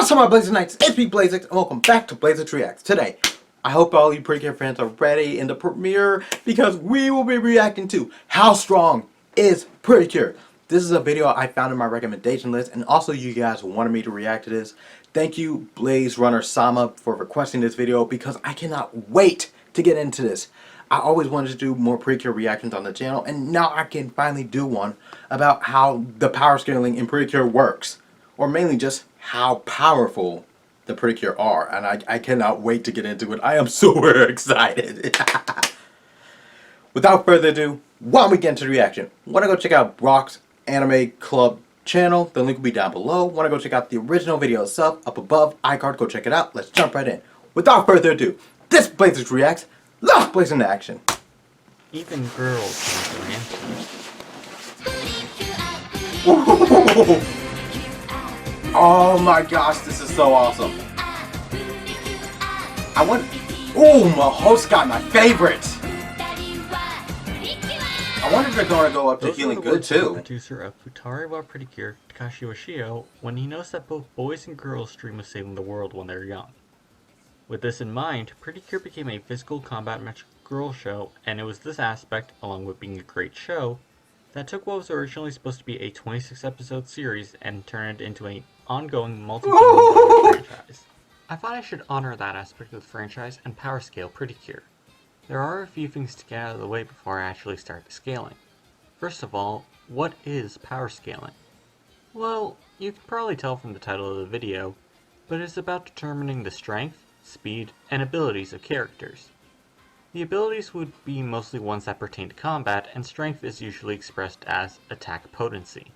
What's up, my Blazing Knights? It's me, Blazeix, and welcome back to Blazeix Reacts. Today, I hope all you Pretty Cure fans are ready in the premiere because we will be reacting to How Strong is Pretty Cure. This is a video I found in my recommendation list, and also you guys wanted me to react to this. Thank you, Blaze Runner Sama, for requesting this video because I cannot wait to get into this. I always wanted to do more Pretty Cure reactions on the channel, and now I can finally do one about how the power scaling in Pretty Cure works. Or mainly just how powerful the Pretty Cure are. And I cannot wait to get into it. I am super excited. Without further ado, why don't we get into the reaction? Want to go check out Brock's Anime Club channel? The link will be down below. Want to go check out the original video itself? Up above, iCard, go check it out. Let's jump right in. Without further ado, this Blazeix Reacts. Let's blaze into action. Even girls can answer. Oh my gosh, this is so awesome. Oh, my host got my favorite. I wonder if they're going to go up to Healing Good too. Producer of Futari wa Pretty Cure, Takashi Yoshio, when he noticed that both boys and girls dream of saving the world when they're young. With this in mind, Pretty Cure became a physical combat match girl show, and it was this aspect, along with being a great show, that took what was originally supposed to be a 26-episode series and turned it into an ongoing multi-million-dollar franchise. I thought I should honor that aspect of the franchise and power scale Pretty Cure. There are a few things to get out of the way before I actually start the scaling. First of all, what is power scaling? Well, you can probably tell from the title of the video, but it's about determining the strength, speed, and abilities of characters. The abilities would be mostly ones that pertain to combat, and strength is usually expressed as attack potency.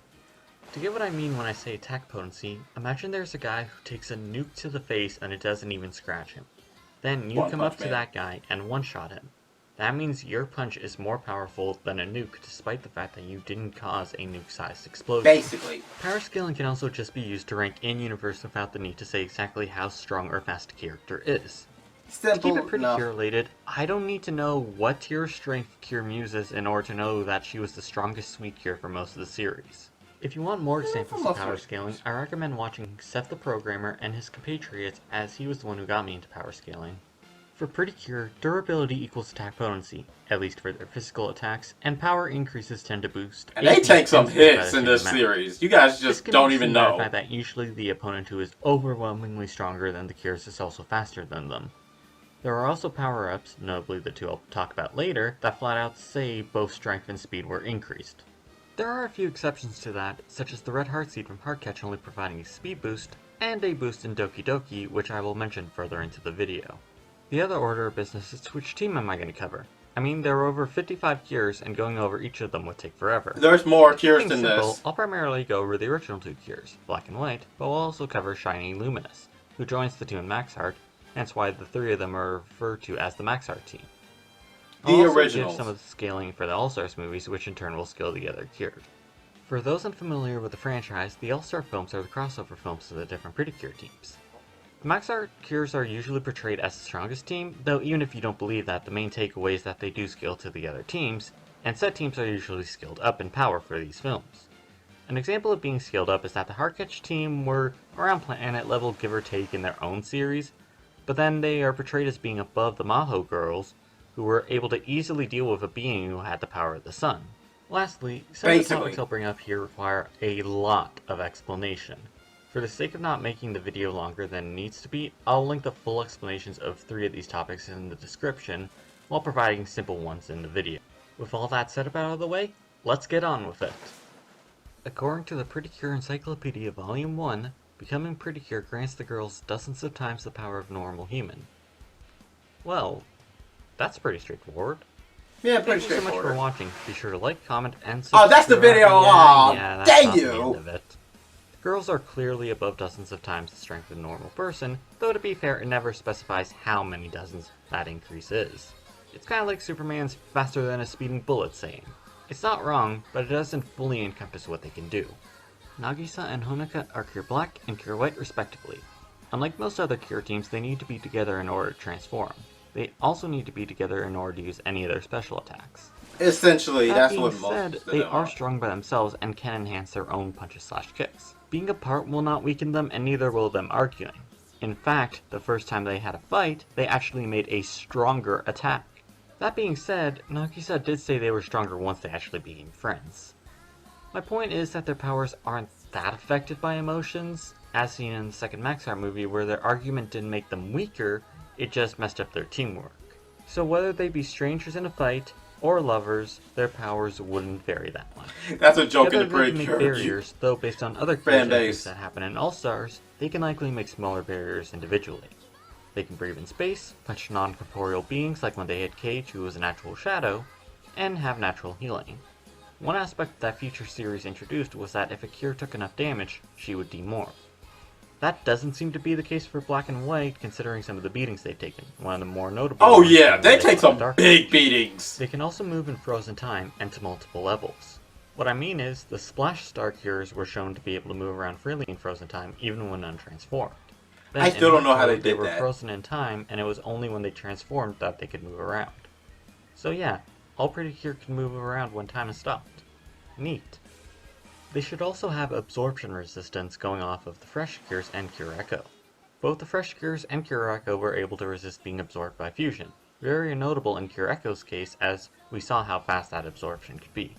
To get what I mean when I say attack potency, imagine there's a guy who takes a nuke to the face and it doesn't even scratch him. Then you come up to that guy and one-shot him. That means your punch is more powerful than a nuke, despite the fact that you didn't cause a nuke-sized explosion. Basically. Power scaling can also just be used to rank in-universe without the need to say exactly how strong or fast a character is. Simple to keep it Pretty enough. Cure related, I don't need to know what tier of strength Cure uses in order to know that she was the strongest Sweet Cure for most of the series. If you want more examples of power scaling, I recommend watching Seth the Programmer and his compatriots, as he was the one who got me into power scaling. For Pretty Cure, durability equals attack potency, at least for their physical attacks, and power increases tend to boost. And they take some hits in this series. You guys just don't even know. The fact that usually the opponent who is overwhelmingly stronger than the Cures is also faster than them. There are also power-ups, notably the two I'll talk about later, that flat out say both strength and speed were increased. There are a few exceptions to that, such as the Red Heart Seed from Heartcatch only providing a speed boost, and a boost in Doki Doki, which I will mention further into the video. The other order of business is which team am I going to cover? I mean, there are over 55 cures, and going over each of them would take forever. There's more cures than this. I'll primarily go over the original two cures, Black and White, but we'll also cover Shiny Luminous, who joins the team in Max Heart, hence why the three of them are referred to as the Max Heart team. I'll also give some of the scaling for the All-Stars movies, which in turn will scale the other cures. For those unfamiliar with the franchise, the All-Star films are the crossover films of the different Pretty Cure teams. The Max Heart cures are usually portrayed as the strongest team, though even if you don't believe that, the main takeaway is that they do scale to the other teams, and said teams are usually scaled up in power for these films. An example of being scaled up is that the Heartcatch team were around planet level give or take in their own series, but then they are portrayed as being above the Maho girls, who were able to easily deal with a being who had the power of the sun. Lastly, some of the topics I'll bring up here require a lot of explanation. For the sake of not making the video longer than it needs to be, I'll link the full explanations of 3 of these topics in the description, while providing simple ones in the video. With all that said out of the way, let's get on with it. According to the Pretty Cure Encyclopedia Volume 1, becoming Pretty Cure grants the girls dozens of times the power of a normal human. Well, that's pretty straightforward. Yeah, pretty straightforward. Thank you so much for watching. Be sure to like, comment, and subscribe. Oh, that's the video! Yeah, that's dang not you! The end of it. Girls are clearly above dozens of times the strength of a normal person, though to be fair, it never specifies how many dozens that increase is. It's kinda like Superman's faster than a speeding bullet saying. It's not wrong, but it doesn't fully encompass what they can do. Nagisa and Honoka are Cure Black and Cure White respectively. Unlike most other Cure teams, they need to be together in order to transform. They also need to be together in order to use any of their special attacks. Essentially, That that's being what most said, of they them are are. strong by themselves and can enhance their own punches/kicks. Being apart will not weaken them, and neither will them arguing. In fact, the first time they had a fight, they actually made a stronger attack. That being said, Nagisa did say they were stronger once they actually became friends. My point is that their powers aren't that affected by emotions, as seen in the second Max Heart movie where their argument didn't make them weaker, it just messed up their teamwork. So whether they be strangers in a fight, or lovers, their powers wouldn't vary that much. That's a joke in the Together they can make Pretty Cure barriers, though based on other fan creation issues base. that happen in All-Stars, they can likely make smaller barriers individually. They can breathe in space, punch non-corporeal beings like when they hit Cage, who was an actual shadow, and have natural healing. One aspect that future series introduced was that if a cure took enough damage, she would demorph. That doesn't seem to be the case for Black and White, considering some of the beatings they've taken. One of the more notable Oh ones yeah, being they when take fought the some Dark big Age. beatings. They can also move in frozen time and to multiple levels. What I mean is, the Splash Star cures were shown to be able to move around freely in frozen time, even when untransformed. Then, I still don't know how Hardcore, they did were that. frozen in time, and it was only when they transformed that they could move around. So yeah, all Pretty Cure can move around when time is stopped. Neat. They should also have absorption resistance going off of the Fresh Cures and Cure Echo. Both the Fresh Cures and Cure Echo were able to resist being absorbed by fusion. Very notable in Cure Echo's case, as we saw how fast that absorption could be.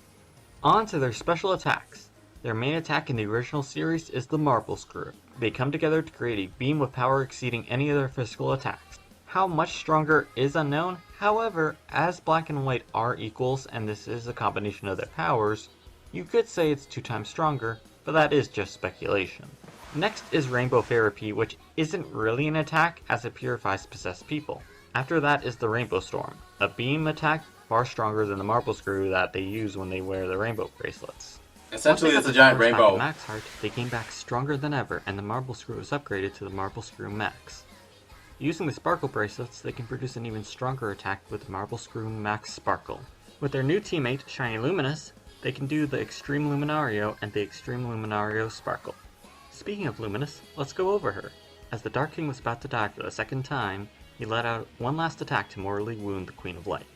On to their special attacks. Their main attack in the original series is the Marble Screw. They come together to create a beam with power exceeding any of their physical attacks. How much stronger is unknown, however, as Black and White are equals and this is a combination of their powers, you could say it's 2 times stronger, but that is just speculation. Next is Rainbow Therapy, which isn't really an attack as it purifies possessed people. After that is the Rainbow Storm, a beam attack far stronger than the Marble Screw that they use when they wear the rainbow bracelets. Essentially, Once it's they a got giant the powers back rainbow. to Max Heart, they came back stronger than ever, and the Marble Screw was upgraded to the Marble Screw Max. Using the Sparkle Bracelets, they can produce an even stronger attack with the Marble Screw Max Sparkle. With their new teammate, Shiny Luminous, they can do the Extreme Luminario and the Extreme Luminario Sparkle. Speaking of Luminous, let's go over her. As the Dark King was about to die for the second time, he let out one last attack to mortally wound the Queen of Light.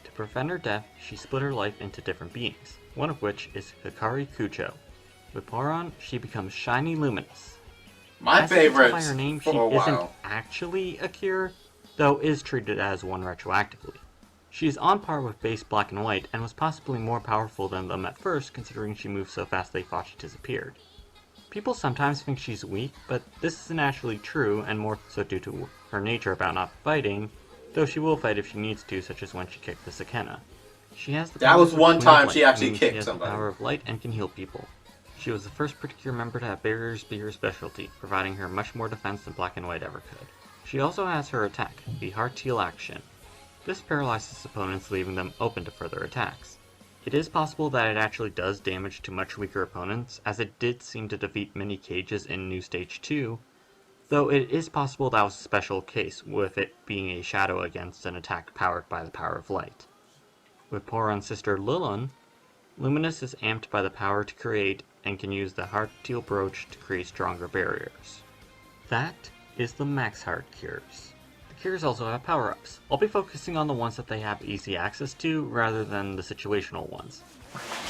To prevent her death, she split her life into different beings, one of which is Hikari Kucho. With Poron, she becomes Shiny Luminous. My As you can tell favorite by her name, for she a isn't while. actually a cure, though is treated as one retroactively. She is on par with base Black and White, and was possibly more powerful than them at first, considering she moved so fast they thought she disappeared. People sometimes think she's weak, but this isn't actually true, and more so due to her nature about not fighting, though she will fight if she needs to, such as when she kicked the Sakena. She has the That was powers of one Queen of time Light, she actually meaning kicked she has somebody. the power of light and can heal people. She was the first Pretty Cure member to have barriers be her specialty, providing her much more defense than Black and White ever could. She also has her attack, the Heart Heal action. This paralyzes opponents, leaving them open to further attacks. It is possible that it actually does damage to much weaker opponents, as it did seem to defeat many Cages in New Stage 2, though it is possible that was a special case, with it being a shadow against an attack powered by the power of light. With Poron's sister Lilun, Luminous is amped by the power to create, and can use the Heart Heal Brooch to create stronger barriers. That is the Max Heart Cures. The Cures also have power-ups. I'll be focusing on the ones that they have easy access to, rather than the situational ones.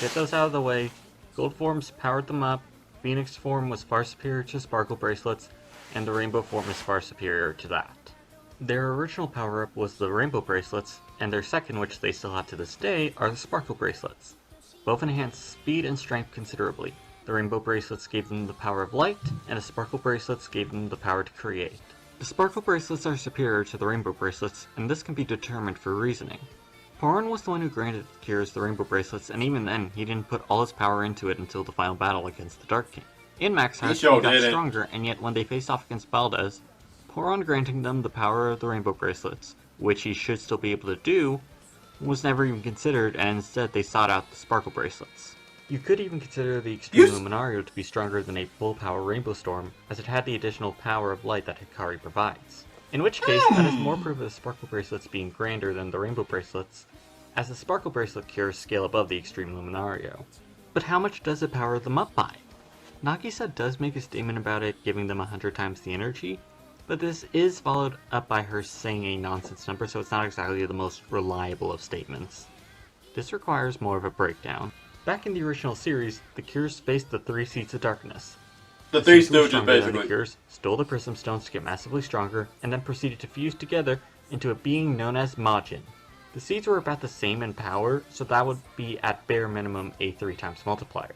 Get those out of the way. Gold forms powered them up, Phoenix form was far superior to Sparkle Bracelets, and the Rainbow form is far superior to that. Their original power-up was the Rainbow Bracelets, and their second, which they still have to this day, are the Sparkle Bracelets. Both enhance speed and strength considerably. The Rainbow Bracelets gave them the power of light, and the Sparkle Bracelets gave them the power to create. The Sparkle Bracelets are superior to the Rainbow Bracelets, and this can be determined for reasoning. Poron was the one who granted Cures the Rainbow Bracelets, and even then, he didn't put all his power into it until the final battle against the Dark King. In Max Heart, he got stronger, and yet when they faced off against Baldas, Poron granting them the power of the Rainbow Bracelets, which he should still be able to do, was never even considered, and instead they sought out the Sparkle Bracelets. You could even consider the Extreme Luminario to be stronger than a full power Rainbow Storm, as it had the additional power of light that Hikari provides. In which case, that is more proof of the Sparkle Bracelets being grander than the Rainbow Bracelets, as the Sparkle Bracelet cures scale above the Extreme Luminario. But how much does it power them up by? Nagisa does make a statement about it giving them 100 times the energy, but this is followed up by her saying a nonsense number, so it's not exactly the most reliable of statements. This requires more of a breakdown. Back in the original series, the Cures faced the 3 Seats of Darkness. The 3 Stooges, basically. The Cures stole the Prism Stones to get massively stronger, and then proceeded to fuse together into a being known as Majin. The seeds were about the same in power, so that would be at bare minimum a 3 times multiplier.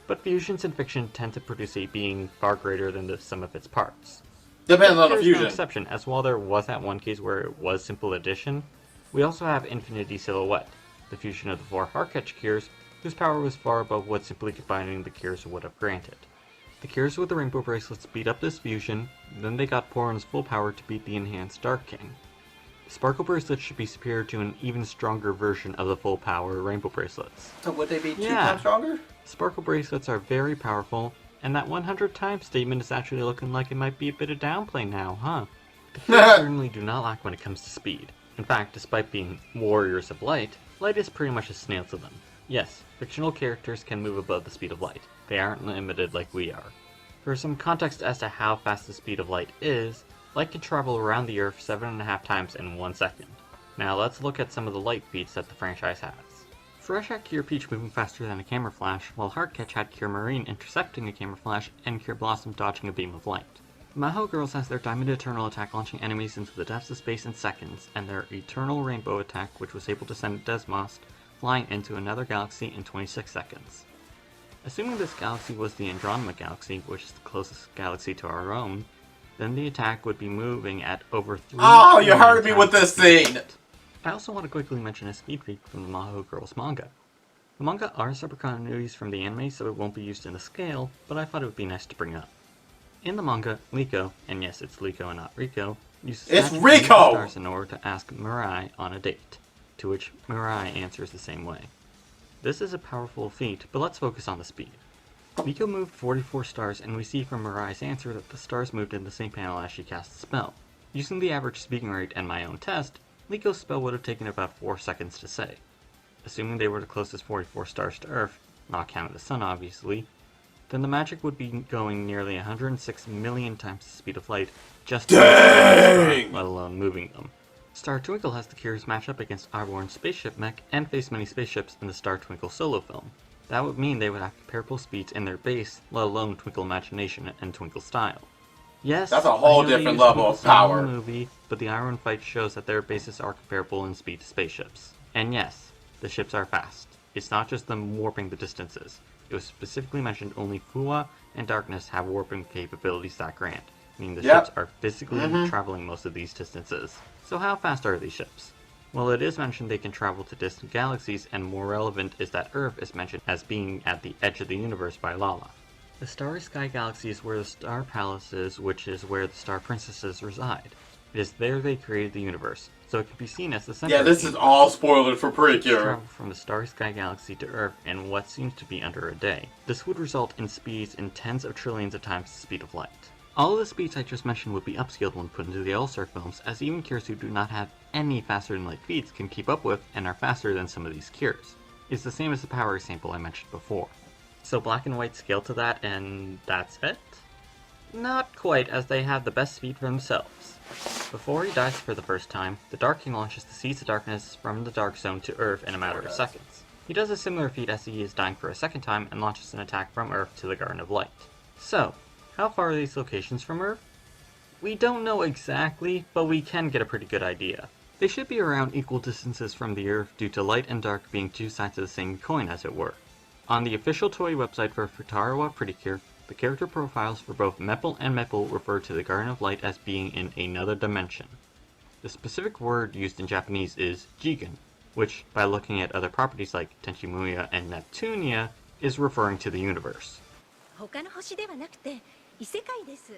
But fusions in fiction tend to produce a being far greater than the sum of its parts. Depends on the There's fusion. no exception, as while there was that one case where it was simple addition, we also have Infinity Silhouette, the fusion of the 4 Heartcatch Cures, whose power was far above what simply combining the Cures would have granted. The Cures with the Rainbow Bracelets beat up this fusion, then they got Poron's full power to beat the enhanced Dark King. Sparkle Bracelets should be superior to an even stronger version of the full power Rainbow Bracelets. So would they be 2 times stronger? Sparkle Bracelets are very powerful, and that 100 times statement is actually looking like it might be a bit of downplay now, huh? The Cures certainly do not lack when it comes to speed. In fact, despite being warriors of light, light is pretty much a snail to them. Yes, fictional characters can move above the speed of light. They aren't limited like we are. For some context as to how fast the speed of light is, light can travel around the Earth 7.5 times in 1 second. Now let's look at some of the light feats that the franchise has. Fresh had Cure Peach moving faster than a camera flash, while Heartcatch had Cure Marine intercepting a camera flash and Cure Blossom dodging a beam of light. Maho Girls has their Diamond Eternal attack launching enemies into the depths of space in seconds, and their Eternal Rainbow attack which was able to send Desmost flying into another galaxy in 26 seconds. Assuming this galaxy was the Andromeda Galaxy, which is the closest galaxy to our own, then the attack would be moving at over 3 Oh, you heard me with this scene! I also want to quickly mention a speed feat from the Maho Girls manga. The manga are separate continuities from the anime, so it won't be used in the scale, but I thought it would be nice to bring up. In the manga, Liko, and yes, it's Liko and not Rico, uses stars in order to ask Mirai on a date, to which Mirai answers the same way. This is a powerful feat, but let's focus on the speed. Liko moved 44 stars, and we see from Mirai's answer that the stars moved in the same panel as she cast the spell. Using the average speaking rate and my own test, Liko's spell would have taken about 4 seconds to say. Assuming they were the closest 44 stars to Earth, not counting the sun obviously, then the magic would be going nearly 106 million times the speed of light just to let alone moving them. Star Twinkle has the Cures match up against Arborn's spaceship mech and face many spaceships in the Star Twinkle solo film. That would mean they would have comparable speeds in their base, let alone Twinkle Imagination and Twinkle Style. Yes, that's a whole different level of power. In the movie, but the Iron fight shows that their bases are comparable in speed to spaceships. And yes, the ships are fast. It's not just them warping the distances. It was specifically mentioned only Fuwa and Darkness have warping capabilities that grant, meaning the ships are physically traveling most of these distances. So how fast are these ships? Well, it is mentioned they can travel to distant galaxies, and more relevant is that Earth is mentioned as being at the edge of the universe by Lala. The Starry Sky Galaxy is where the Star Palace is, which is where the Star Princesses reside. It is there they created the universe, so it can be seen as the center of the universe. This is all spoilers for Precure. Travel from the Starry Sky Galaxy to Earth in what seems to be under a day. This would result in speeds in tens of trillions of times the speed of light. All of the speeds I just mentioned would be upscaled when put into the All-Star films, as even Cures who do not have any faster-than-light feats can keep up with and are faster than some of these Cures. It's the same as the power example I mentioned before. So Black and White scale to that, and that's it? Not quite, as they have the best speed for themselves. Before he dies for the first time, the Dark King launches the Seeds of Darkness from the Dark Zone to Earth in a matter of seconds. He does a similar feat as he is dying for a second time and launches an attack from Earth to the Garden of Light. So, how far are these locations from Earth? We don't know exactly, but we can get a pretty good idea. They should be around equal distances from the Earth due to light and dark being two sides of the same coin, as it were. On the official toy website for Futarawa Pretty Cure, the character profiles for both Meppel and Meppel refer to the Garden of Light as being in another dimension. The specific word used in Japanese is Jigen, which, by looking at other properties like Tenchimuya and Neptunia, is referring to the universe. 他の星ではなくて異世界です。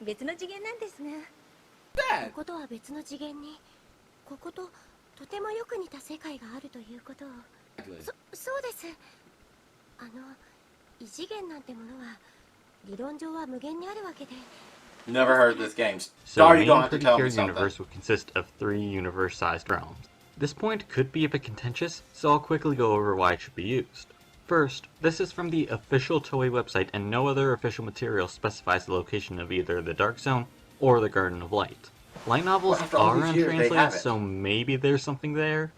別の次元なんですが。こことは別の次元に、ここととてもよく似た世界があるということを。そうです。異次元なんてものは理論上は無限にあるわけで。Never heard this game. So the main Pretty Cure universe would consist of 3 universe-sized realms. This point could be a bit contentious, so I'll quickly go over why it should be used. First, this is from the official Toei website, and no other official material specifies the location of either the Dark Zone or the Garden of Light. Light novels are untranslated, so maybe there's something there.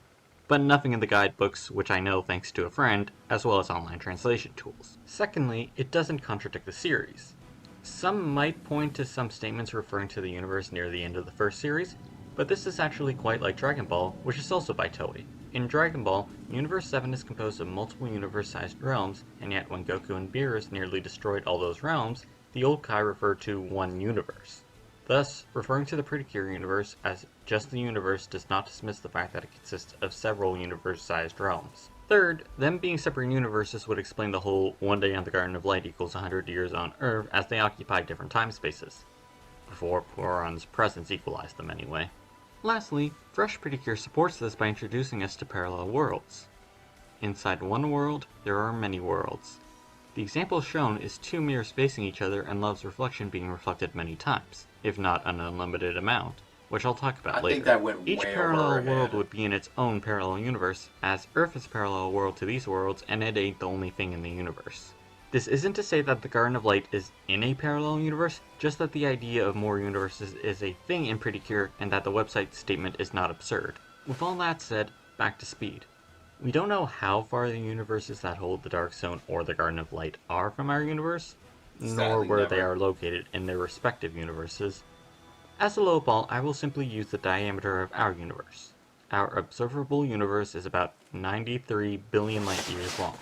but nothing in the guidebooks, which I know thanks to a friend, as well as online translation tools. Secondly, it doesn't contradict the series. Some might point to some statements referring to the universe near the end of the first series, but this is actually quite like Dragon Ball, which is also by Toei. In Dragon Ball, Universe 7 is composed of multiple universe-sized realms, and yet when Goku and Beerus nearly destroyed all those realms, the old Kai referred to one universe. Thus, referring to the Pretty Cure universe as just the universe does not dismiss the fact that it consists of several universe-sized realms. Third, them being separate universes would explain the whole one day on the Garden of Light equals 100 years on Earth, as they occupy different time spaces. Before Poron's presence equalized them anyway. Lastly, Fresh Pretty Cure supports this by introducing us to parallel worlds. Inside one world, there are many worlds. The example shown is two mirrors facing each other and Love's reflection being reflected many times, if not an unlimited amount, which I'll talk about later. Think that went Each way parallel over world ahead. would be in its own parallel universe, as Earth is a parallel world to these worlds, and it ain't the only thing in the universe. This isn't to say that the Garden of Light is in a parallel universe, just that the idea of more universes is a thing in Pretty Cure, and that the website statement is not absurd. With all that said, back to speed. We don't know how far the universes that hold the Dark Zone or the Garden of Light are from our universe, nor Sadly, where never. they are located in their respective universes. As a lowball, I will simply use the diameter of our universe. Our observable universe is about 93 billion light years long.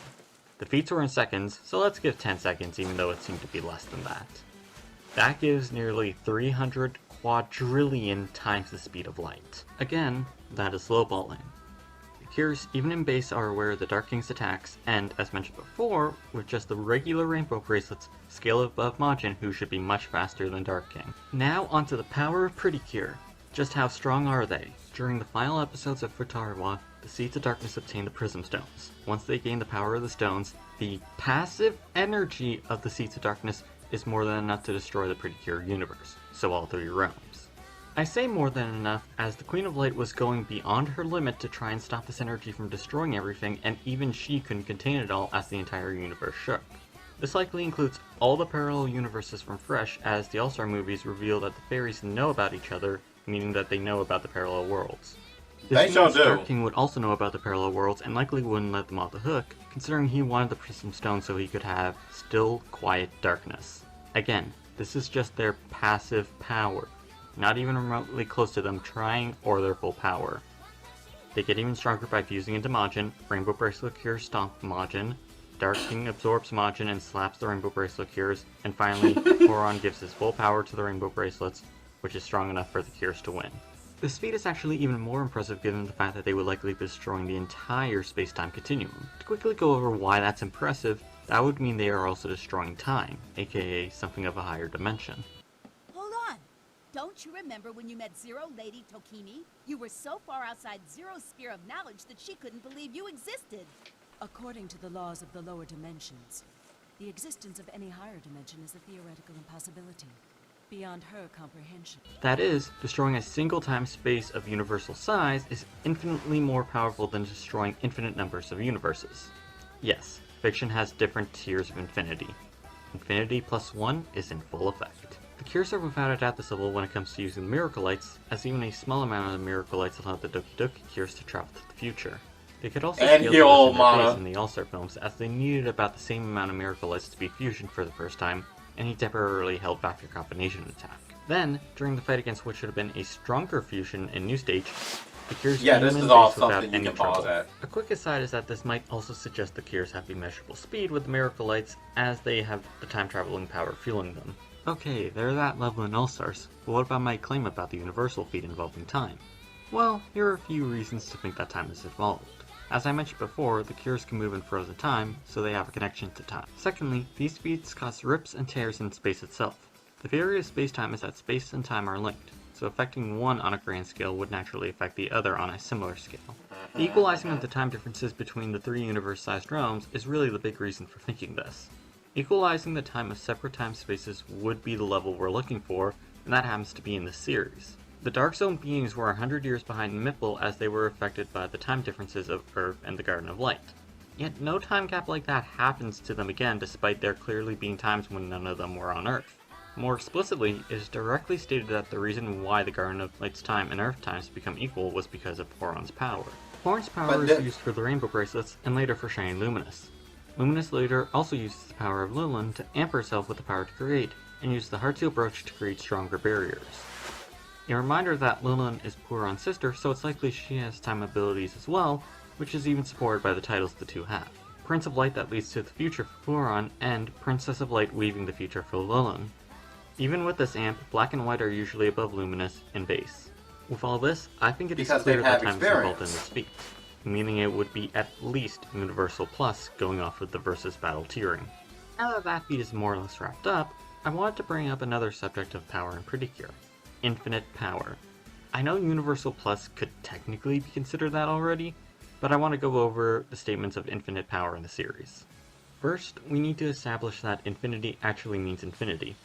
The feats were in seconds, so let's give 10 seconds even though it seemed to be less than that. That gives nearly 300 quadrillion times the speed of light. Again, that is lowballing. The Cures, even in base, are aware of the Dark King's attacks, and, as mentioned before, with just the regular rainbow bracelets, scale above Majin, who should be much faster than Dark King. Now onto the power of Pretty Cure. Just how strong are they? During the final episodes of Futarawa, the Seeds of Darkness obtain the Prism Stones. Once they gain the power of the stones, the passive energy of the Seeds of Darkness is more than enough to destroy the Pretty Cure universe, so all three realms. I say more than enough as the Queen of Light was going beyond her limit to try and stop this energy from destroying everything, and even she couldn't contain it all as the entire universe shook. This likely includes all the parallel universes from Fresh, as the All-Star movies reveal that the fairies know about each other, meaning that they know about the parallel worlds. This means Dark King would also know about the parallel worlds and likely wouldn't let them off the hook, considering he wanted the Prism Stone so he could have still, quiet darkness. Again, this is just their passive power, not even remotely close to them trying or their full power. They get even stronger by fusing into Majin, Rainbow Bracelet Cures stomp Majin, Dark King absorbs Majin and slaps the Rainbow Bracelet Cures, and finally, Poron gives his full power to the Rainbow Bracelets, which is strong enough for the Cures to win. This feat is actually even more impressive given the fact that they would likely be destroying the entire space-time continuum. To quickly go over why that's impressive, that would mean they are also destroying time, aka something of a higher dimension. Hold on! Don't you remember when you met Zero Lady Tokimi? You were so far outside Zero's sphere of knowledge that she couldn't believe you existed. According to the laws of the lower dimensions, the existence of any higher dimension is a theoretical impossibility, beyond her comprehension. That is, destroying a single time-space of universal size is infinitely more powerful than destroying infinite numbers of universes. Yes, fiction has different tiers of infinity. Infinity plus 1 is in full effect. The Cures are without a doubt this level when it comes to using the Miracle Lights, as even a small amount of the Miracle Lights allowed the Doki Doki Cures to travel to the future. They could also scale the rest in the All-Star films, as they needed about the same amount of Miracle Lights to be fusion for the first time, and he temporarily held back their combination attack. Then, during the fight against what should have been a stronger fusion in New Stage, the Cures Yeah, this is all something you can pause at. A quick aside is that this might also suggest the Cures have immeasurable speed with the Miracle Lights, as they have the time-traveling power fueling them. Okay, they're that level in All-Stars, but what about my claim about the universal feat involving time? Well, here are a few reasons to think that time is involved. As I mentioned before, the Cures can move in frozen time, so they have a connection to time. Secondly, these feats cause rips and tears in space itself. The theory of space-time is that space and time are linked, so affecting one on a grand scale would naturally affect the other on a similar scale. The equalizing of the time differences between the three universe-sized realms is really the big reason for thinking this. Equalizing the time of separate time spaces would be the level we're looking for, and that happens to be in this series. The Dark Zone beings were 100 years behind Mipple as they were affected by the time differences of Earth and the Garden of Light. Yet no time gap like that happens to them again, despite there clearly being times when none of them were on Earth. More explicitly, it is directly stated that the reason why the Garden of Light's time and Earth times become equal was because of Poron's power. Horn's power is used for the rainbow bracelets and later for Shiny Luminous. Luminous later also uses the power of Lilin to amp herself with the power to create, and uses the Heart Seal brooch to create stronger barriers. A reminder that Lilin is Puron's sister, so it's likely she has time abilities as well, which is even supported by the titles the two have. Prince of Light that leads to the future for Puron, and Princess of Light weaving the future for Lilin. Even with this amp, Black and White are usually above Luminous in base. With all this, I think it is clear that time is involved in this feat, meaning it would be at least Universal Plus going off with the versus battle tiering. Now that that feat is more or less wrapped up, I wanted to bring up another subject of power in Pretty Cure: infinite power. I know Universal Plus could technically be considered that already, but I want to go over the statements of infinite power in the series. First, we need to establish that infinity actually means infinity.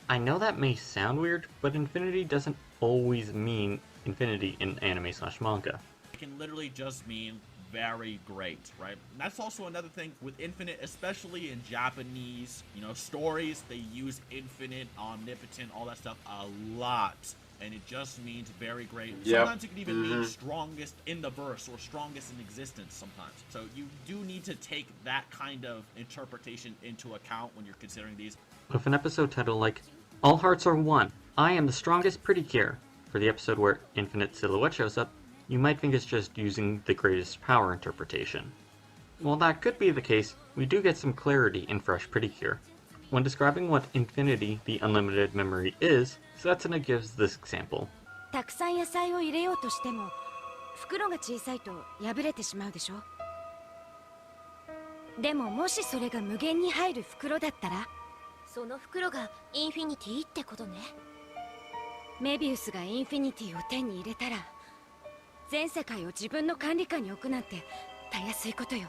I know that may sound weird, but infinity doesn't always mean infinity in anime/manga. It can literally just mean very great, right? And that's also another thing with infinite, especially in Japanese, stories, they use infinite, omnipotent, all that stuff a lot. And it just means very great. Yep. Sometimes it can even mean strongest in the verse or strongest in existence sometimes. So you do need to take that kind of interpretation into account when you're considering these. With an episode title like, All Hearts Are One, I Am the Strongest Pretty Cure, for the episode where Infinite Silhouette shows up, you might think it's just using the greatest power interpretation. While that could be the case, we do get some clarity in Fresh Pretty Cure. When describing what Infinity, the unlimited memory, is, Setsuna gives this example. たくさん野菜を入れようとしても袋が小さいと破れてしまうでしょ。でももしそれが無限に入る袋だったら、その袋がインフィニティってことね。メビウスがインフィニティを手に入れたら、全世界を自分の管理下に置くなんてたやすいことよ。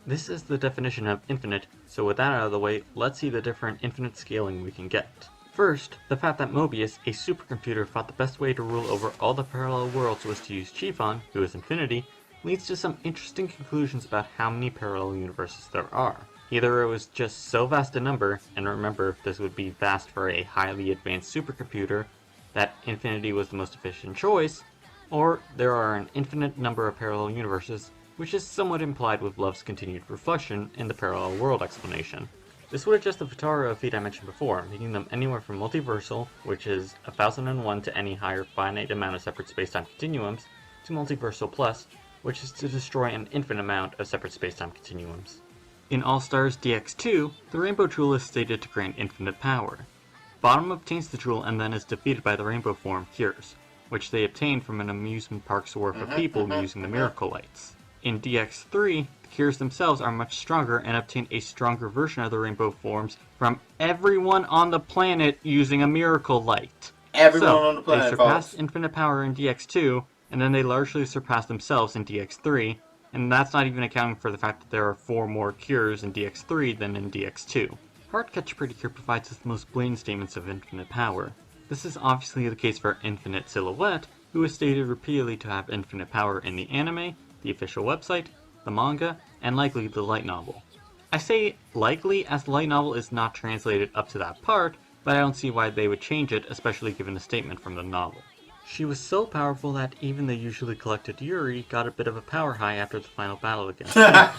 This is the definition of infinite, so with that out of the way, let's see the different infinite scaling we can get. First, the fact that Mobius, a supercomputer, thought the best way to rule over all the parallel worlds was to use Chiffon, who is infinity, leads to some interesting conclusions about how many parallel universes there are. Either it was just so vast a number, and remember this would be vast for a highly advanced supercomputer, that infinity was the most efficient choice, or there are an infinite number of parallel universes, which is somewhat implied with Love's continued reflection in the parallel world explanation. This would adjust the Futaro feat I mentioned before, making them anywhere from multiversal, which is 1001 to any higher finite amount of separate spacetime continuums, to multiversal plus, which is to destroy an infinite amount of separate spacetime continuums. In All-Stars DX2, the Rainbow Jewel is stated to grant infinite power. Bottom obtains the jewel and then is defeated by the Rainbow form Cures, which they obtain from an amusement park's worth of people using the Miracle Lights. In DX3, the Cures themselves are much stronger and obtain a stronger version of the Rainbow forms from everyone on the planet using a Miracle Light. Everyone on the planet, they surpass folks. infinite power in DX2, and then they largely surpass themselves in DX3, and that's not even accounting for the fact that there are 4 more Cures in DX3 than in DX2. Heartcatch Pretty Cure provides us the most blatant statements of infinite power. This is obviously the case for Infinite Silhouette, who is stated repeatedly to have infinite power in the anime, the official website, the manga, and likely the light novel. I say likely as the light novel is not translated up to that part, but I don't see why they would change it, especially given the statement from the novel. She was so powerful that even the usually collected Yuri got a bit of a power high after the final battle against her.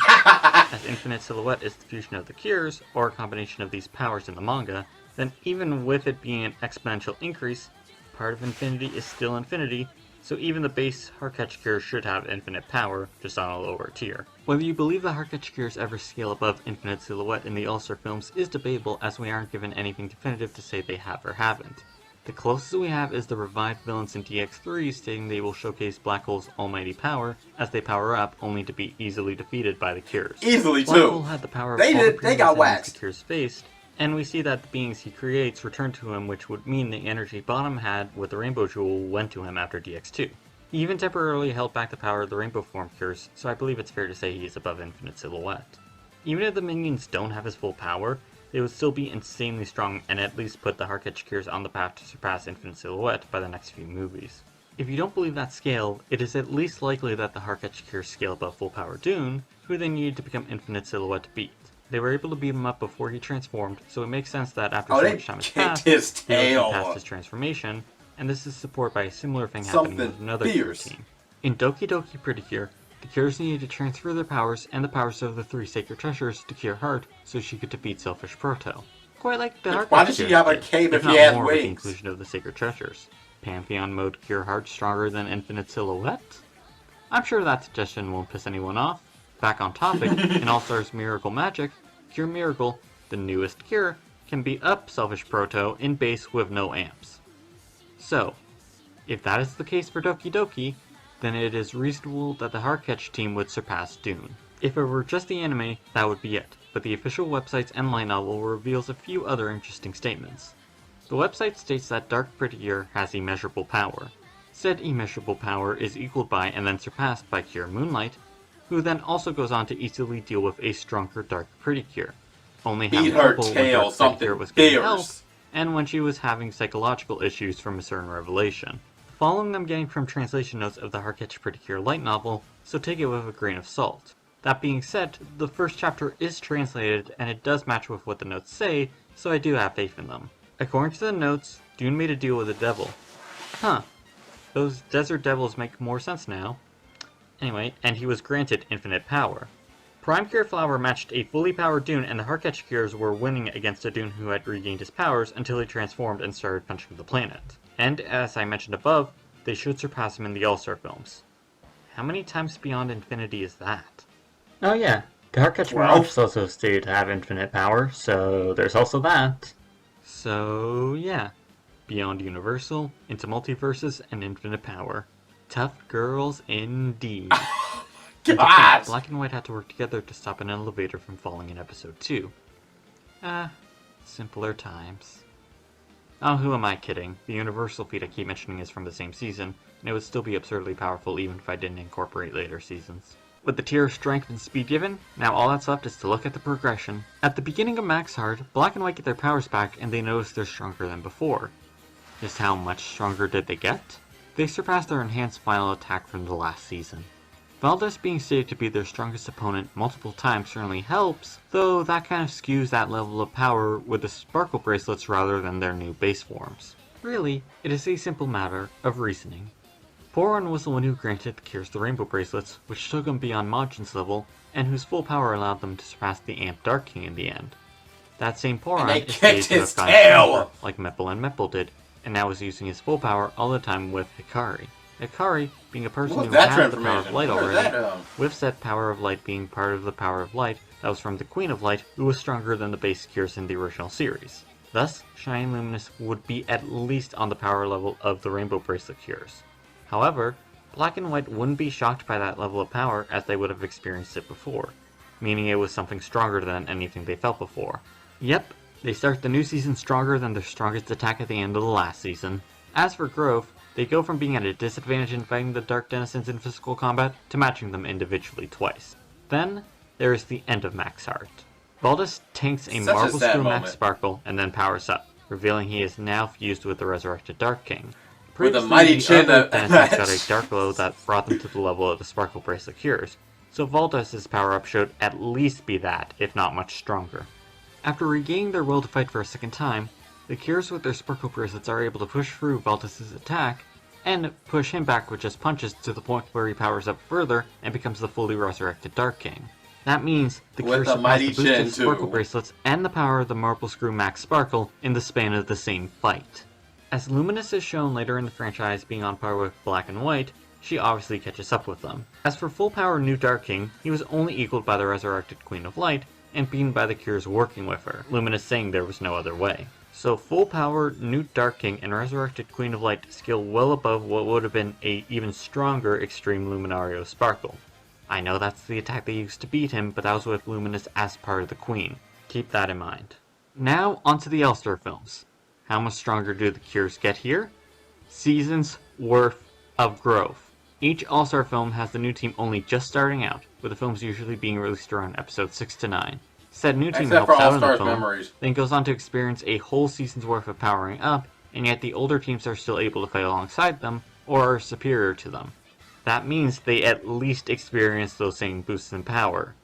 As Infinite Silhouette is the fusion of the Cures, or a combination of these powers in the manga, then even with it being an exponential increase, part of infinity is still infinity, so even the base Heartcatch Cure should have infinite power, just on a lower tier. Whether you believe the Heartcatch Cures ever scale above Infinite Silhouette in the All-Star films is debatable, as we aren't given anything definitive to say they have or haven't. The closest we have is the revived villains in DX3 stating they will showcase Black Hole's almighty power as they power up, only to be easily defeated by the Cures. Easily, Black too. Hole had the power of They all did. the They got previous enemies waxed. the Cures faced, and we see that the beings he creates return to him, which would mean the energy Bottom had with the Rainbow Jewel went to him after DX2. He even temporarily held back the power of the Rainbow form Cures, so I believe it's fair to say he is above Infinite Silhouette. Even if the minions don't have his full power, they would still be insanely strong and at least put the Heartcatch Cures on the path to surpass Infinite Silhouette by the next few movies. If you don't believe that scale, it is at least likely that the Heartcatch Cures scale above full power Dune, who they needed to become Infinite Silhouette to beat. They were able to beat him up before he transformed, so it makes sense that after so much time has passed, he was past his transformation, and this is supported by a similar thing happening with another Cure team. In Doki Doki Pretty Cure, The cures needed to transfer their powers and the powers of the 3 sacred treasures to cure Heart so she could defeat Selfish Proto. Quite like the Heart. Why does she have a cape if she has wings? With the inclusion of the sacred treasures. Pantheon mode cure Heart stronger than Infinite Silhouette? I'm sure that suggestion won't piss anyone off. Back on topic, in All-Stars Miracle Magic, Cure Miracle, the newest cure, can beat up Selfish Proto in base with no amps. So, if that is the case for Doki Doki, then it is reasonable that the Heartcatch team would surpass Dune. If it were just the anime, that would be it, but the official website's and light novel reveals a few other interesting statements. The website states that Dark Prettier has immeasurable power. Said immeasurable power is equaled by and then surpassed by Cure Moonlight, who then also goes on to easily deal with a stronger Dark Prettier. Only how helpful when Dark Prettier was getting help, and when she was having psychological issues from a certain revelation. The following I'm getting from translation notes of the Heartcatch Prettier light novel, so take it with a grain of salt. That being said, the first chapter is translated, and it does match with what the notes say, so I do have faith in them. According to the notes, Dune made a deal with the devil. Huh. Those desert devils make more sense now. Anyway, and he was granted infinite power. Prime Cure Flower matched a fully powered Dune, and the Heartcatch Cures were winning against a Dune who had regained his powers until he transformed and started punching the planet. And, as I mentioned above, they should surpass him in the All-Star films. How many times beyond infinity is that? Oh yeah, the Heartcatch Mirage is also stated to have infinite power, so there's also that. So yeah, beyond Universal, into Multiverses, and infinite power. Tough girls indeed. God! Black and White had to work together to stop an elevator from falling in episode 2. Simpler times. Oh, who am I kidding? The Universal feat I keep mentioning is from the same season, and it would still be absurdly powerful even if I didn't incorporate later seasons. With the tier of strength and speed given, now all that's left is to look at the progression. At the beginning of Max Hard, Black and White get their powers back and they notice they're stronger than before. Just how much stronger did they get? They surpassed their enhanced final attack from the last season. Valdez being stated to be their strongest opponent multiple times certainly helps, though that kind of skews that level of power with the Sparkle Bracelets rather than their new base forms. Really, it is a simple matter of reasoning. Poron was the one who granted the Cures the Rainbow Bracelets, which took them beyond Majin's level, and whose full power allowed them to surpass the Amp Dark King in the end. That same Poron is stated to have gotten stronger, like Meppel and Meppel did, and now is using his full power all the time with Hikari. Hikari, being a person who had the power of light already, with said power of light being part of the power of light that was from the Queen of Light, who was stronger than the base Cures in the original series. Thus, Shining Luminous would be at least on the power level of the Rainbow Bracelet Cures. However, Black and White wouldn't be shocked by that level of power as they would have experienced it before, meaning it was something stronger than anything they felt before. Yep, they start the new season stronger than their strongest attack at the end of the last season. As for growth, they go from being at a disadvantage in fighting the Dark Denizens in physical combat to matching them individually twice. Then, there is the end of Max Heart. Baldus tanks a Marble Screw Max Sparkle and then powers up, revealing he is now fused with the resurrected Dark King. With a mighty chin that got a dark glow that brought them to the level of the Sparkle Bracelet Cures, so Valdez's power-up should at least be that, if not much stronger. After regaining their will to fight for a second time, the Cures with their Sparkle Bracelets are able to push through Valdez's attack, and push him back with just punches to the point where he powers up further and becomes the fully resurrected Dark King. That means the Cures surpass the boost of Sparkle Bracelets and the power of the Marble Screw Max Sparkle in the span of the same fight. As Luminous is shown later in the franchise being on par with Black and White, she obviously catches up with them. As for full power New Dark King, he was only equaled by the resurrected Queen of Light, and beaten by the Cures working with her, Luminous saying there was no other way. So full power New Dark King and resurrected Queen of Light skill well above what would have been a even stronger Extreme Luminario Sparkle. I know that's the attack they used to beat him, but that was with Luminous as part of the Queen. Keep that in mind. Now onto the All-Star films. How much stronger do the Cures get here? Seasons worth of growth. Each All-Star film has the new team only just starting out, with the films usually being released around episodes 6 to 9. Said new team helps out in the film, then goes on to experience a whole season's worth of powering up, and yet the older teams are still able to fight alongside them, or are superior to them. That means they at least experience those same boosts in power.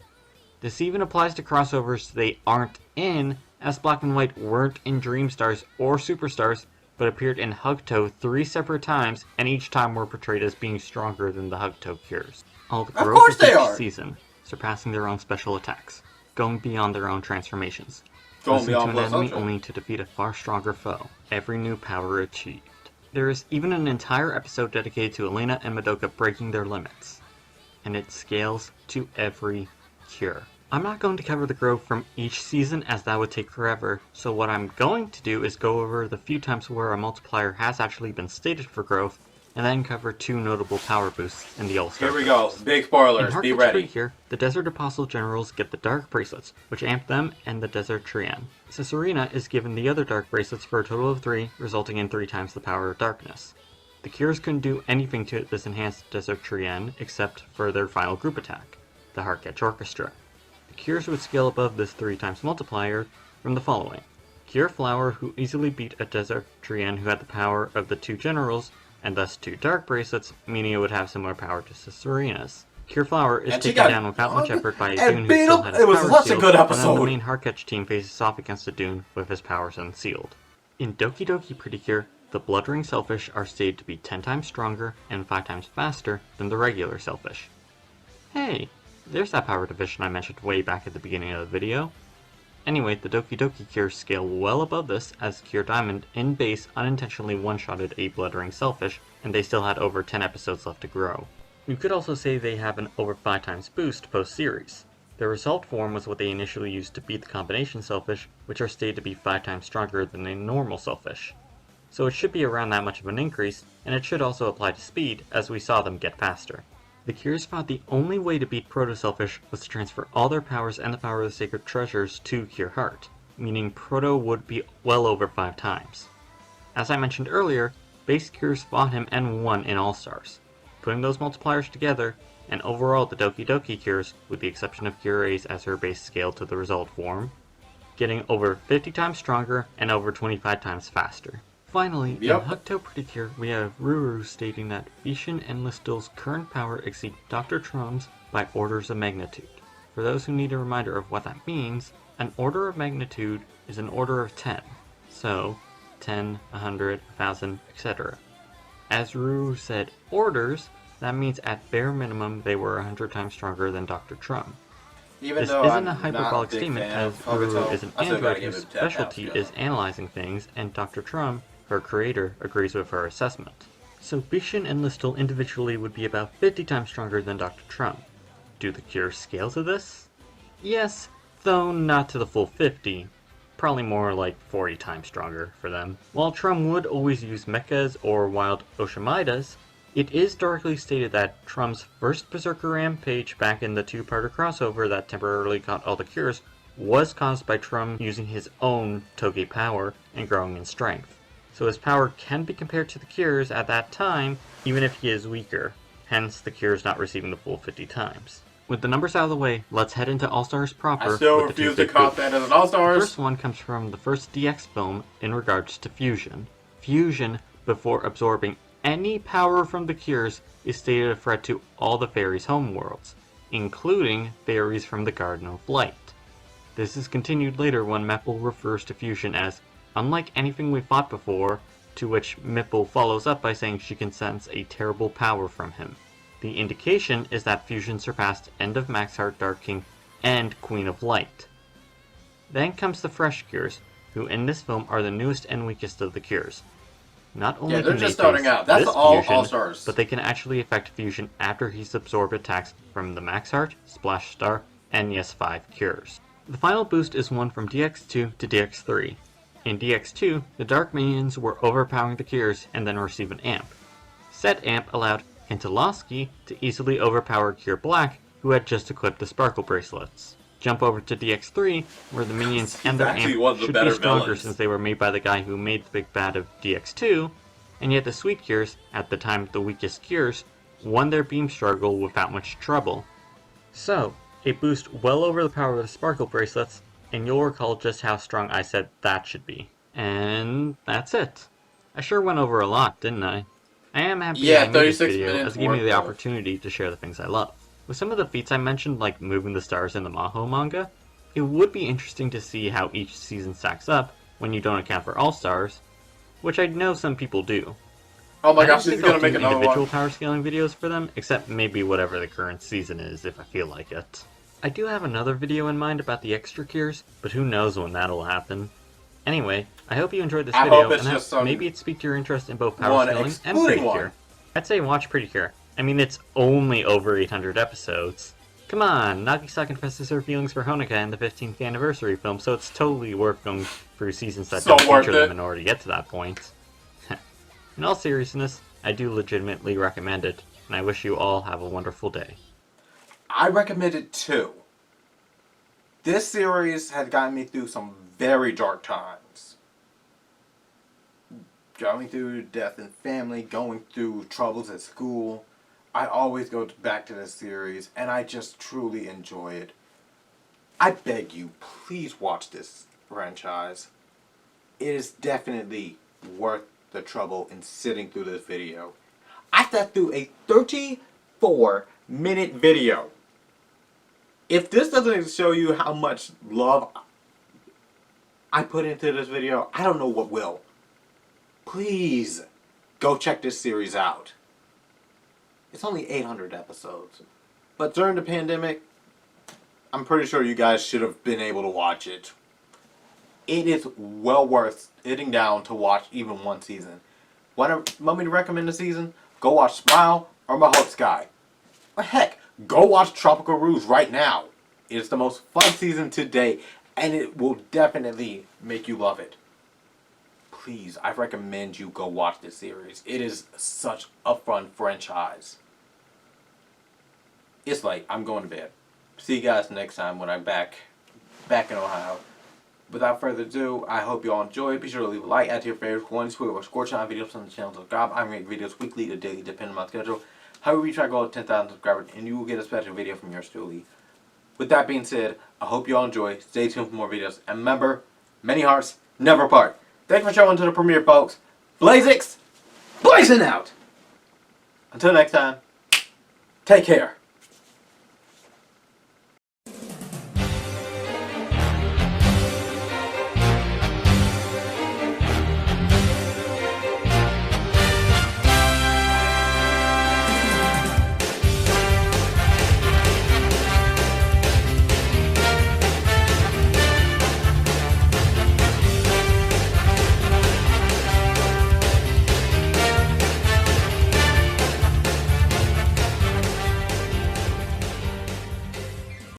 This even applies to crossovers they aren't in, as Black and White weren't in Dreamstars or Superstars, but appeared in Hugto 3 separate times, and each time were portrayed as being stronger than the Hugto Cures. all the Of growth course of they each are. season, surpassing their own special attacks, going beyond their own transformations, Going listen beyond to an Plus enemy Ultra. only to defeat a far stronger foe, every new power achieved. There is even an entire episode dedicated to Elena and Madoka breaking their limits, and it scales to every cure. I'm not going to cover the growth from each season as that would take forever, so what I'm going to do is go over the few times where a multiplier has actually been stated for growth, and then cover 2 notable power boosts in the All-Star. Here we go. Big spoilers. In Be Heart ready. Here, the Desert Apostle Generals get the Dark Bracelets, which amp them and the Desert Trian. Cicerina is given the other Dark Bracelets for a total of 3, resulting in 3 times the power of Darkness. The Cures couldn't do anything to this enhanced Desert Trian except for their final group attack, the Heartcatch Orchestra. The Cures would scale above this 3 times multiplier from the following. Cure Flower, who easily beat a Desert Trian who had the power of the 2 Generals, and thus 2 Dark Bracelets, meaning it would have similar power to Cicerina's. Cure Flower is taken down without much effort by a Dune who still had his It was power such a sealed, good and then episode. the main Heartcatch team faces off against a Dune with his powers unsealed. In Doki Doki Pretty Cure, the Blood Ring Selfish are stated to be 10 times stronger and 5 times faster than the regular Selfish. Hey, there's that power division I mentioned way back at the beginning of the video. Anyway, the Doki Doki Cures scale well above this, as Cure Diamond in base unintentionally one-shotted a Blood Ring Selfish, and they still had over 10 episodes left to grow. You could also say they have an over 5 times boost post-series. Their result form was what they initially used to beat the combination Selfish, which are stated to be 5 times stronger than a normal Selfish. So it should be around that much of an increase, and it should also apply to speed, as we saw them get faster. The Cures thought the only way to beat Proto-Selfish was to transfer all their powers and the power of the Sacred Treasures to Cure Heart, meaning Proto would be well over 5 times. As I mentioned earlier, base Cures fought him and won in All-Stars. Putting those multipliers together, and overall the Doki Doki Cures, with the exception of Cure Ace as her base scaled to the result form, getting over 50 times stronger and over 25 times faster. Finally, in Hokuto Pretty Cure, we have Ruru stating that Vishin and Listel's current power exceed Dr. Trum's by orders of magnitude. For those who need a reminder of what that means, an order of magnitude is an order of 10. So, 10, 100, 1,000, etc. As Ruru said orders, that means at bare minimum they were 100 times stronger than Dr. Trum. This isn't a hyperbolic statement, as Ruru is an android whose specialty is analyzing things, and Dr. Trum, her creator, agrees with her assessment. So Bishin and Listel individually would be about 50 times stronger than Dr. Trum. Do the Cures scale to this? Yes, though not to the full 50. Probably more like 40 times stronger for them. While Trum would always use mechas or wild Oshamidas, it is directly stated that Trum's first Berserker Rampage back in the 2-parter crossover that temporarily caught all the Cures was caused by Trum using his own Toge power and growing in strength. So his power can be compared to the Cures at that time, even if he is weaker, hence the Cures not receiving the full 50 times. With the numbers out of the way, let's head into All-Stars proper. I still with the refuse to count that as an All-Stars. The first one comes from the first DX film in regards to fusion. Fusion, before absorbing any power from the Cures, is stated a threat to all the fairies' homeworlds, including fairies from the Garden of Light. This is continued later when Meppel refers to fusion as unlike anything we fought before, to which Meppel follows up by saying she can sense a terrible power from him. The indication is that fusion surpassed End of Max Heart Dark King and Queen of Light. Then comes the Fresh Cures, who in this film are the newest and weakest of the Cures. Not only they're can just they starting face out. That's this all fusion, All-Stars. but they can actually affect fusion after he's absorbed attacks from the Max Heart, Splash Star, and yes 5 Cures. The final boost is one from DX2 to DX3. In DX2, the Dark Minions were overpowering the Cures and then receive an amp. Said amp allowed Hintalowski to easily overpower Cure Black, who had just equipped the Sparkle Bracelets. Jump over to DX3, where the minions and their amp should be stronger since they were made by the guy who made the big bad of DX2, and yet the Sweet Cures, at the time the weakest Cures, won their beam struggle without much trouble. So, a boost well over the power of the Sparkle Bracelets, and you'll recall just how strong I said that should be. And that's it. I sure went over a lot, didn't I? I am happy I made this video as it gave me the opportunity to share the things I love. With some of the feats I mentioned, like moving the stars in the Maho manga, it would be interesting to see how each season stacks up when you don't account for All-Stars, which I know some people do. Oh my I gosh, don't she's think I'll gonna make do another individual one. power scaling videos for them, except maybe whatever the current season is, if I feel like it. I do have another video in mind about the extra cures, but who knows when that'll happen. Anyway, I hope you enjoyed this I video, hope it's and just maybe it piqued your interest in both power one scaling and excluding Pretty one. Cure. I'd say watch Pretty Cure. I mean, it's only over 800 episodes. Come on, Nagisa confesses her feelings for Honoka in the 15th anniversary film, so it's totally worth going through seasons that So don't worth feature them it. in order to get to that point. In all seriousness, I do legitimately recommend it, and I wish you all have a wonderful day. I recommend it too. This series has gotten me through some very dark times. Going through death in family, going through troubles at school. I always go back to this series, and I just truly enjoy it. I beg you, please watch this franchise. It is definitely worth the trouble in sitting through this video. I sat through a 34-minute video. If this doesn't show you how much love I put into this video, I don't know what will. Please go check this series out. It's only 800 episodes. But during the pandemic, I'm pretty sure you guys should have been able to watch it. It is well worth sitting down to watch even one season. Want me to recommend a season? Go watch Smile or My Hope Sky. Or heck, go watch Tropical Rouge right now. It's the most fun season to date, and it will definitely make you love it. Please, I recommend you go watch this series. It is such a fun franchise. It's late. I'm going to bed. See you guys next time when I'm back in Ohio. Without further ado, I hope you all enjoyed. Be sure to leave a like, add to your favorites, one, tweet, or score channel videos on the channel to subscribe. I make videos weekly or daily depending on my schedule. However, we try to go to 10,000 subscribers, and you will get a special video from yours truly. With that being said, I hope you all enjoy. Stay tuned for more videos. And remember, many hearts never part. Thanks for showing to the premiere, folks. Blazeix, blazing out. Until next time, take care.